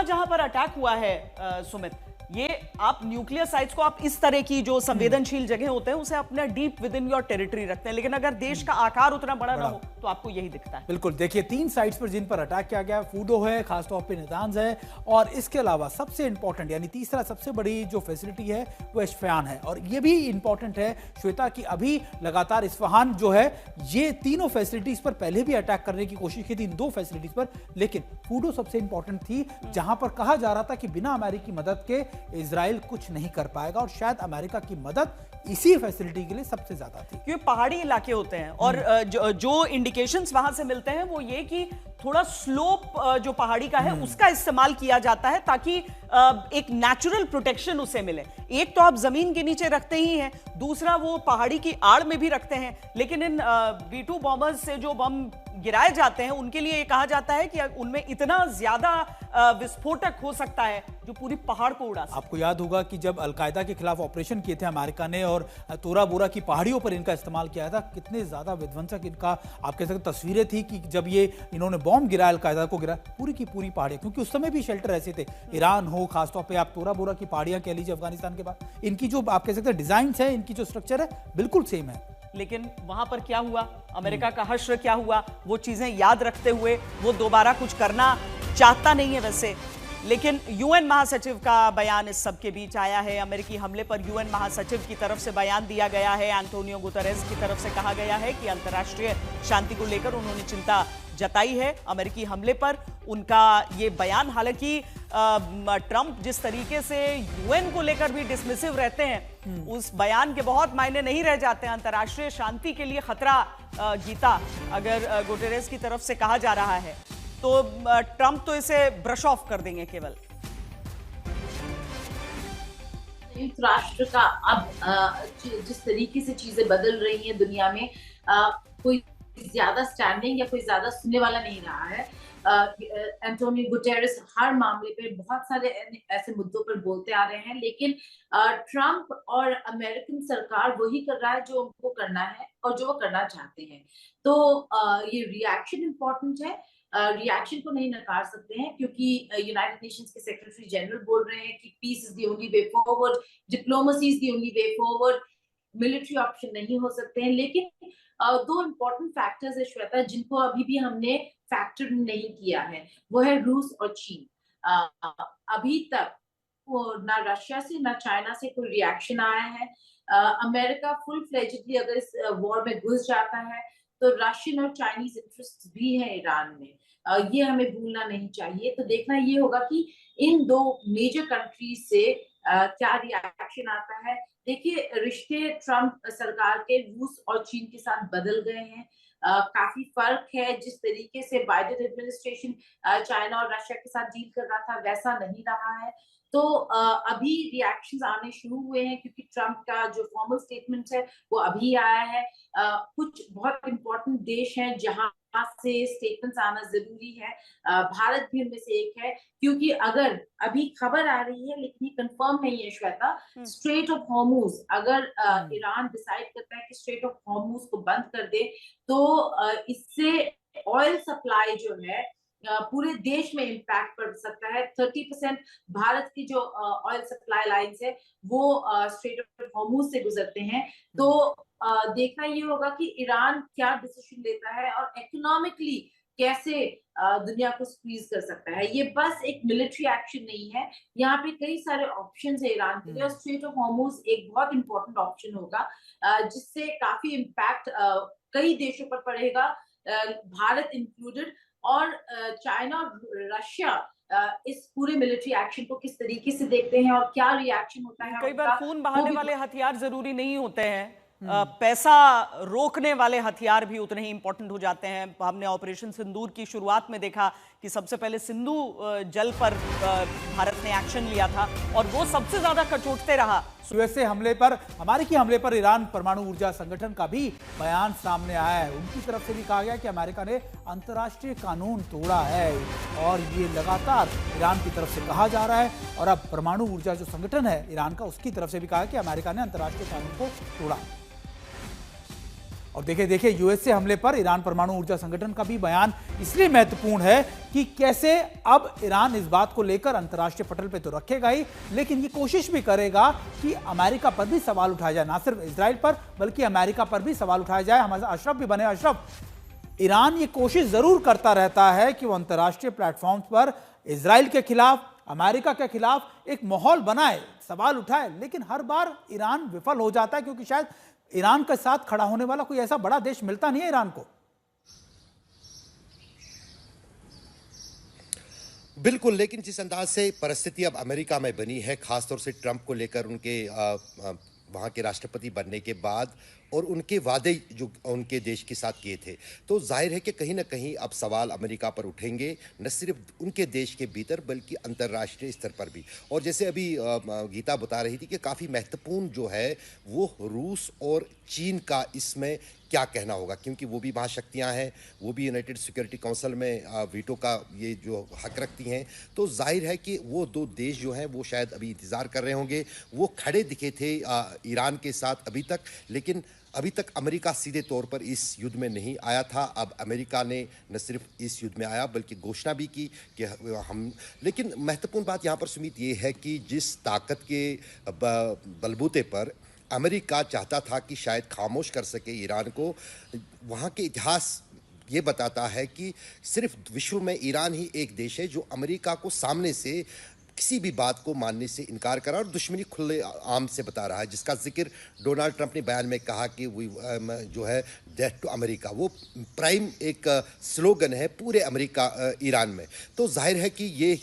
जहां पर अटैक हुआ है सुमित, ये आप न्यूक्लियर साइट्स को आप इस तरह की जो संवेदनशील जगह होते हैं उसे अपना deep with in your territory रखते हैं, लेकिन अगर देश का आकार उतना बड़ा ना हो तो आपको यही दिखता है। बिल्कुल, देखिए 3 साइट्स पर जिन पर अटैक किया गया, फूडो है, खासतौर पे नातांज है, और इसके अलावा सबसे इंपॉर्टेंट यानी तीसरा सबसे बड़ी जो फैसिलिटी है वो इस्फहान है। और ये भी इंपॉर्टेंट है श्वेता कि अभी लगातार इस्फहान जो है, ये तीनों फैसिलिटीज पर पहले भी अटैक करने की कोशिश की थी, इन 2 फैसिलिटीज पर, लेकिन फूडो सबसे इंपॉर्टेंट थी जहां पर कहा जा रहा था कि बिना अमेरिकी मदद के इजराइल कुछ नहीं कर पाएगा, और शायद अमेरिका की मदद इसी फैसिलिटी के लिए सबसे ज्यादा थी, क्योंकि पहाड़ी इलाके होते हैं और जो इंडिकेशंस वहां से मिलते हैं वो ये कि थोड़ा स्लोप जो पहाड़ी का है उसका इस्तेमाल किया जाता है ताकि एक नेचुरल प्रोटेक्शन उसे मिले। एक तो आप जमीन के नीचे रखते ही हैं, दूसरा वो पहाड़ी की आड़ में भी रखते हैं, लेकिन इन B-2 बॉम्बर्स से जो बम गिराए जाते हैं उनके लिए ये कहा जाता है कि उनमें इतना ज्यादा विस्फोटक हो सकता है जो पूरी पहाड़ को उड़ा सकता है। आपको याद होगा कि जब अलकायदा के खिलाफ ऑपरेशन किए थे अमेरिका ने और तोरा बोरा की पहाड़ियों पर इनका इस्तेमाल किया था, कितने ज्यादा विध्वंसक इनका आप कह सकते तस्वीरें थी कि जब ये इन्होंने बॉम्ब गिराया, अलकायदा को गिराया, पूरी की पूरी पहाड़ियां, क्योंकि उस समय भी शेल्टर ऐसे थे, ईरान हो, खासतौर पर आप तोरा बोरा की पहाड़ियां कह लीजिए अफगानिस्तान के बाद, इनकी जो आप कह सकते हैं डिजाइन है, इनकी जो स्ट्रक्चर है बिल्कुल सेम है। लेकिन वहां पर क्या हुआ, अमेरिका का हश्र क्या हुआ, वो चीजें याद रखते हुए वो दोबारा कुछ करना चाहता नहीं है वैसे। लेकिन यूएन महासचिव का बयान इस सब के बीच आया है। अमेरिकी हमले पर यूएन महासचिव की तरफ से बयान दिया गया है। एंटोनियो गुतेरेस की तरफ से कहा गया है कि अंतर्राष्ट्रीय शांति को लेकर उन्होंने चिंता जताई है अमेरिकी हमले पर। उनका ये बयान, हालांकि ट्रंप जिस तरीके से यूएन को लेकर भी डिसमिसिव रहते हैं, उस बयान के बहुत मायने नहीं रह जाते हैं। अंतर्राष्ट्रीय शांति के लिए खतरा गीता अगर गुटेरेस की तरफ से कहा जा रहा है तो ट्रंप तो इसे ब्रश ऑफ कर देंगे केवल। संयुक्त राष्ट्र का अब जिस तरीके से चीजें बदल रही हैं दुनिया में, कोई ज्यादा स्टैंडिंग या कोई ज्यादा सुनने वाला नहीं रहा है। एंटोनियो गुटेरेस हर मामले पे बहुत सारे ऐसे मुद्दों पर बोलते आ रहे हैं, लेकिन ट्रंप और अमेरिकन सरकार वही कर रहा है जो उनको करना है और जो वो करना चाहते हैं। तो ये रिएक्शन इंपॉर्टेंट है, रिएक्शन को नहीं नकार सकते हैं, क्योंकि यूनाइटेड नेशंस के सेक्रेटरी जनरल बोल रहे हैं कि peace is the only way forward, diplomacy is the only way forward, military option नहीं हो सकते हैं। लेकिन 2 इम्पोर्टेंट फैक्टर्स है श्वेता, जिनको अभी भी हमने फैक्टर नहीं किया है, वो है रूस और चीन। अभी तक ना रशिया से ना चाइना से कोई रिएक्शन आया है। अमेरिका फुल फ्लेजेडली अगर इस वॉर में घुस जाता है तो रशियन और चाइनीज इंटरेस्ट भी है ईरान में, ये हमें भूलना नहीं चाहिए। तो देखना ये होगा कि इन 2 मेजर कंट्रीज से क्या रिएक्शन आता है। देखिए, रिश्ते ट्रंप सरकार के रूस और चीन के साथ बदल गए हैं। काफी फर्क है, जिस तरीके से बाइडेन एडमिनिस्ट्रेशन चाइना और रशिया के साथ डील कर रहा था वैसा नहीं रहा है। तो अभी रिएक्शंस आने शुरू हुए हैं, क्योंकि ट्रंप का जो फॉर्मल स्टेटमेंट है वो अभी आया है। कुछ बहुत इंपॉर्टेंट देश हैं जहां से स्टेटमेंट्स आना जरूरी है, भारत भी उनमें से एक है, क्योंकि अगर अभी खबर आ रही है लेकिन ये कंफर्म नहीं है श्वेता, स्ट्रेट ऑफ हॉर्मुज अगर ईरान डिसाइड करता है कि स्ट्रेट ऑफ हॉर्मुज को बंद कर दे तो इससे ऑयल सप्लाई जो है पूरे देश में इम्पैक्ट पड़ सकता है। 30% भारत की जो ऑयल सप्लाई लाइंस है वो स्ट्रेट ऑफ हॉर्मुज से गुजरते हैं। तो देखना ये होगा कि ईरान क्या डिसीजन लेता है और इकोनॉमिकली कैसे दुनिया को स्क्वीज कर सकता है। ये बस एक मिलिट्री एक्शन नहीं है, यहाँ पे कई सारे ऑप्शंस है ईरान के लिए, और स्ट्रेट ऑफ हॉर्मुज एक बहुत इंपॉर्टेंट ऑप्शन होगा जिससे काफी इम्पैक्ट कई देशों पर पड़ेगा, भारत इंक्लूडेड। और चाइना और रशिया इस पूरे मिलिट्री एक्शन को किस तरीके से देखते हैं और क्या रिएक्शन होता है। कई बार खून बहाने वाले हथियार जरूरी नहीं होते हैं, पैसा रोकने वाले हथियार भी उतने ही इंपॉर्टेंट हो जाते हैं। हमने ऑपरेशन सिंदूर की शुरुआत में देखा कि सबसे पहले सिंधु जल पर भारत ने एक्शन लिया था और वो सबसे ज्यादा कचोटते रहा। यूएसए हमले पर, अमेरिकी हमले पर ईरान परमाणु ऊर्जा संगठन का भी बयान सामने आया है। उनकी तरफ से भी कहा गया कि अमेरिका ने अंतर्राष्ट्रीय कानून तोड़ा है और ये लगातार ईरान की तरफ से कहा जा रहा है। और अब परमाणु ऊर्जा जो संगठन है ईरान का, उसकी तरफ से भी कहा कि अमेरिका ने अंतर्राष्ट्रीय कानून को तोड़ा। और देखिए देखिए यूएस से हमले पर ईरान परमाणु ऊर्जा संगठन का भी बयान इसलिए महत्वपूर्ण है कि कैसे अब ईरान इस बात को लेकर अंतर्राष्ट्रीय पटल पे तो रखेगा ही, लेकिन ये कोशिश भी करेगा कि अमेरिका पर भी सवाल उठाया जाए, ना सिर्फ इजराइल पर बल्कि अमेरिका पर भी सवाल उठाया जाए। हमारे अशरफ भी बने। अशरफ, ईरान ये कोशिश जरूर करता रहता है कि वो अंतर्राष्ट्रीय प्लेटफॉर्म्स पर इजराइल के खिलाफ, अमेरिका के खिलाफ एक माहौल बनाए, सवाल उठाए, लेकिन हर बार ईरान विफल हो जाता है क्योंकि शायद ईरान के साथ खड़ा होने वाला कोई ऐसा बड़ा देश मिलता नहीं है ईरान को। बिल्कुल, लेकिन जिस अंदाज से परिस्थिति अब अमेरिका में बनी है, खासतौर से ट्रंप को लेकर उनके वहाँ के राष्ट्रपति बनने के बाद और उनके वादे जो उनके देश के साथ किए थे, तो जाहिर है कि कहीं ना कहीं अब सवाल अमेरिका पर उठेंगे, न सिर्फ उनके देश के भीतर बल्कि अंतर्राष्ट्रीय स्तर पर भी। और जैसे अभी गीता बता रही थी कि काफ़ी महत्वपूर्ण जो है वो रूस और चीन का इसमें क्या कहना होगा, क्योंकि वो भी महाशक्तियां हैं, वो भी यूनाइटेड सिक्योरिटी काउंसिल में वीटो का ये जो हक रखती हैं। तो जाहिर है कि वो दो देश जो हैं वो शायद अभी इंतज़ार कर रहे होंगे। वो खड़े दिखे थे ईरान के साथ अभी तक, लेकिन अभी तक अमेरिका सीधे तौर पर इस युद्ध में नहीं आया था। अब अमेरिका ने न सिर्फ इस युद्ध में आया बल्कि घोषणा भी की कि हम, लेकिन महत्वपूर्ण बात यहाँ पर सुमित ये है कि जिस ताकत के बलबूते पर अमेरिका चाहता था कि शायद खामोश कर सके ईरान को, वहाँ के इतिहास ये बताता है कि सिर्फ विश्व में ईरान ही एक देश है जो अमेरिका को सामने से किसी भी बात को मानने से इनकार करा और दुश्मनी खुले आम से बता रहा है, जिसका जिक्र डोनाल्ड ट्रंप ने बयान में कहा कि वो जो है डेथ टू अमेरिका, वो प्राइम एक स्लोगन है पूरे अमेरिका ईरान में। तो जाहिर है कि ये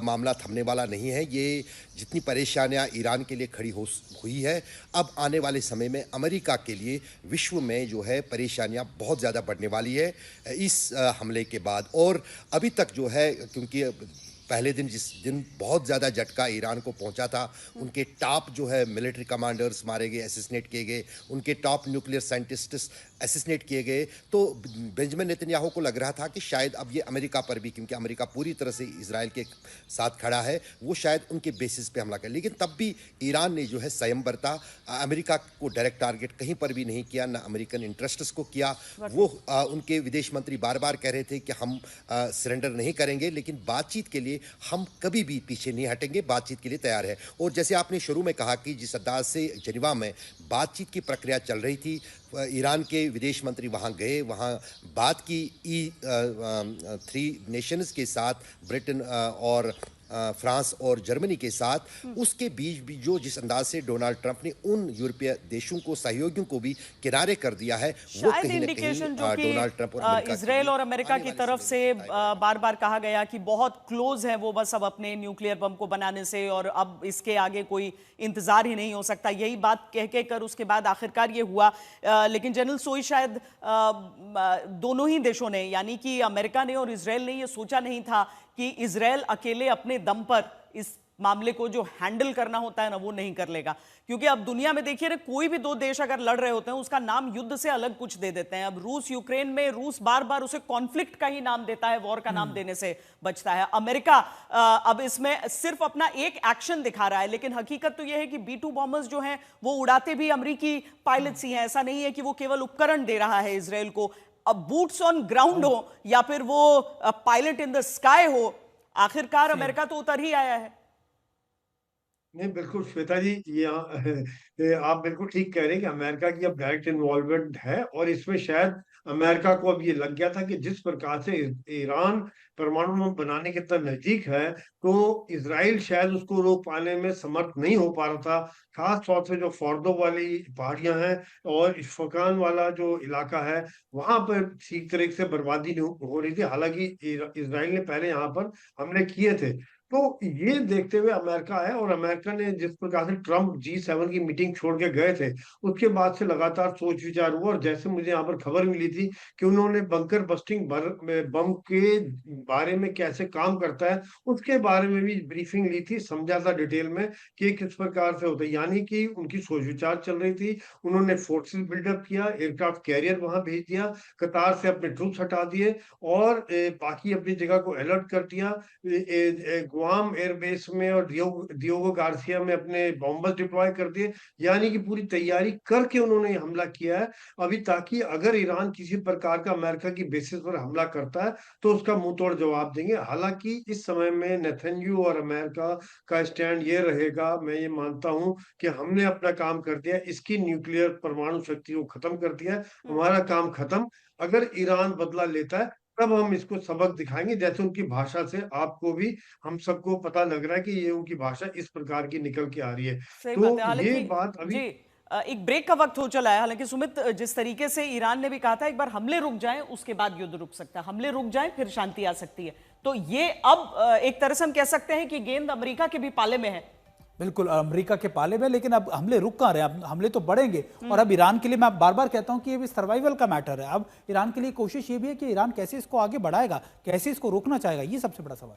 मामला थमने वाला नहीं है। ये जितनी परेशानियां ईरान के लिए खड़ी हुई है, अब आने वाले समय में अमेरिका के लिए विश्व में जो है परेशानियां बहुत ज़्यादा बढ़ने वाली है इस हमले के बाद। और अभी तक जो है, क्योंकि पहले दिन जिस दिन बहुत ज़्यादा झटका ईरान को पहुंचा था, उनके टॉप जो है मिलिट्री कमांडर्स मारे गए, असैसिनेट किए गए, उनके टॉप न्यूक्लियर साइंटिस्ट्स असैसिनेट किए गए, तो बेंजामिन नेतन्याहू को लग रहा था कि शायद अब ये अमेरिका पर भी, क्योंकि अमेरिका पूरी तरह से इजराइल के साथ खड़ा है, वो शायद उनके बेसिस पे हमला करे। लेकिन तब भी ईरान ने जो है संयम बरता, अमेरिका को डायरेक्ट टारगेट कहीं पर भी नहीं किया, ना अमेरिकन इंटरेस्ट्स को किया। वो उनके विदेश मंत्री बार बार कह रहे थे कि हम सरेंडर नहीं करेंगे, लेकिन बातचीत के लिए हम कभी भी पीछे नहीं हटेंगे, बातचीत के लिए तैयार है। और जैसे आपने शुरू में कहा कि जिस अंदाज से जेनेवा में बातचीत की प्रक्रिया चल रही थी, ईरान के विदेश मंत्री वहां गए, वहां बात की E3 नेशंस के साथ, ब्रिटेन और फ्रांस और जर्मनी के साथ, उसके बीच भी जो जिस अंदाज से डोनाल्ड ट्रंप ने उन यूरोपीय देशों को, सहयोगियों को भी किनारे कर दिया है, वो कहीं ना कहीं डोनाल्ड ट्रंप और इजराइल और अमेरिका की तरफ से बार बार कहा गया कि बहुत क्लोज है वो बस अब अपने न्यूक्लियर बम को बनाने से, और अब इसके आगे कोई इंतजार ही नहीं हो सकता, यही बात कह कर उसके बाद आखिरकार ये हुआ। लेकिन जनरल सोई, शायद दोनों ही देशों ने, यानी कि अमेरिका ने और इजराइल ने, ये सोचा नहीं था कि इजराइल अकेले अपने दम पर इस मामले को जो हैंडल करना होता है ना, वो नहीं कर लेगा। क्योंकि अब दुनिया में देखिए ना, कोई भी दो देश अगर लड़ रहे होते हैं, उसका नाम युद्ध से अलग कुछ दे देते हैं। अब रूस यूक्रेन में, रूस बार बार उसे कॉन्फ्लिक्ट का ही नाम देता है, वॉर का नाम देने से बचता है। अमेरिका अब इसमें सिर्फ अपना एक एक्शन दिखा रहा है, लेकिन हकीकत तो यह है कि B-2 बॉम्बर्स जो हैं वो उड़ाते भी अमेरिकी पायलट्स ही हैं। ऐसा नहीं है कि वो केवल उपकरण दे रहा है इजराइल को। अब बूट्स ऑन ग्राउंड हो या फिर वो पायलट इन द स्काई हो, आखिरकार अमेरिका तो उतर ही आया है। नहीं, बिल्कुल श्वेता जी, ये आप बिल्कुल ठीक कह रहे हैं कि अमेरिका की अब डायरेक्ट इन्वॉल्वमेंट है, और इसमें शायद अमेरिका को अब ये लग गया था कि जिस प्रकार से ईरान परमाणु बम बनाने के इतना नजदीक है, तो इजराइल शायद उसको रोक पाने में समर्थ नहीं हो पा रहा था। खास तौर से जो फोर्दो वाली पहाड़ियां हैं और इश्फकान वाला जो इलाका है, वहां पर ठीक तरीके से बर्बादी नहीं हो रही थी। हालांकि इजराइल ने पहले यहाँ पर हमले किए थे। तो ये देखते हुए अमेरिका है, और अमेरिका ने जिस प्रकार से ट्रंप G7 की मीटिंग छोड़ के गए थे, उसके बाद से लगातार सोच विचार हुआ। और जैसे मुझे यहाँ पर खबर मिली थी कि उन्होंने बंकर बस्टिंग बम के बारे में कैसे काम करता है, उसके बारे में भी ब्रीफिंग ली थी, समझा था डिटेल में कि किस प्रकार से होता है। यानी कि उनकी सोच विचार चल रही थी। उन्होंने फोर्सेस बिल्डअप किया, एयरक्राफ्ट कैरियर वहां भेज दिया, कतार से अपने ट्रूप्स हटा दिए, और बाकी अपनी जगह को अलर्ट कर दिया। गुआम एयरबेस में और डियोगो गार्सिया में अपने बॉम्बर्स डिप्लॉय कर दिए, यानी कि पूरी तैयारी करके उन्होंने हमला किया है अभी, ताकि अगर ईरान किसी प्रकार का अमेरिका की बेसिस पर हमला करता है तो उसका मुंह तोड़ जवाब देंगे। हालांकि इस समय में नेतन्याहू और अमेरिका का स्टैंड ये रहेगा, मैं ये मानता हूं कि हमने अपना काम कर दिया, इसकी न्यूक्लियर परमाणु शक्ति को खत्म कर दिया है, हमारा काम खत्म। अगर ईरान बदला लेता है तब हम इसको सबक दिखाएंगे। जैसे उनकी भाषा से आपको भी, हम सबको पता लग रहा है कि ये उनकी भाषा इस प्रकार की निकल के आ रही है। सही तो बात है। ये हालांकि बात अभी जी एक ब्रेक का वक्त हो चला है। हालांकि सुमित, जिस तरीके से ईरान ने भी कहा था एक बार हमले रुक जाएं उसके बाद युद्ध रुक सकता है, हमले रुक जाएं फिर शांति आ सकती है, तो ये अब एक तरह से हम कह सकते हैं कि गेंद अमेरिका के भी पाले में है। बिल्कुल अमेरिका के पाले में, लेकिन अब हमले रुक कहाँ रहे, अब हमले तो बढ़ेंगे। और अब ईरान के लिए मैं बार बार कहता हूं कि ये भी सर्वाइवल का मैटर है। अब ईरान के लिए कोशिश ये भी है कि ईरान कैसे इसको आगे बढ़ाएगा, कैसे इसको रोकना चाहेगा, ये सबसे बड़ा सवाल।